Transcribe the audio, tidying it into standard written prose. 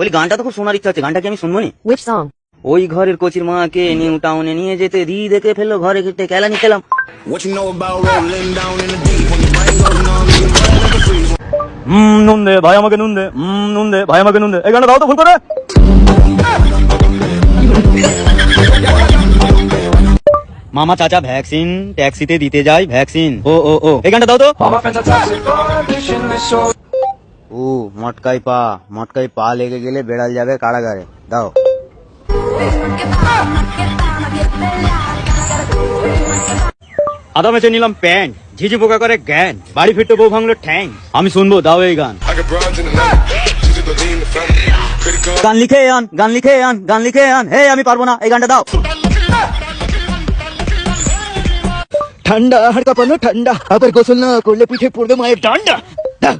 বলি গানটা তো খুব শোনার ইচ্ছা আছে, গানটা কি আমি শুনবো নি? Which song? ওই ঘরের কচির মাকে নিউ টাউনে নিয়ে যেতে দি দেখে ফেললো, ঘরে ঘিরতে কেলানি খেলাম। What you know about rolling down in the deep when your brain goes numb, you run like a freeze. নুন দে ভাই আমাকে নুন দে, নুন দে ভাই আমাকে নুন দে। এই গানটা দাও তো ভুল করে। মামা চাচা ভ্যাকসিন, ট্যাক্সিতে দিতে যাই ভ্যাকসিন। ও ও ও, এই গানটা দাও তো। ও মটকাই পা লেগে গেলে বেড়াল যাবে কারাগারে, দাও। আদা মেচে নিলাম প্যান্ট, ঝিঝি পোকা করে জ্ঞান, বাড়ি ফিরতে বউ ভাঙলো ঠ্যাং। আমি শুনবো, দাও এই গান। I got broads in the night. She's just the lean, the family. Pretty girl. গান লিখে আন, গান লিখে আন, গান লিখে আন। হে আমি পারবো না, এই গানটা দাও। ঠান্ডা হাড় কাঁপানো ঠান্ডা, আবার গোসল না করলে পিঠে পড়বে মায়ের ডান্ডা। দাও।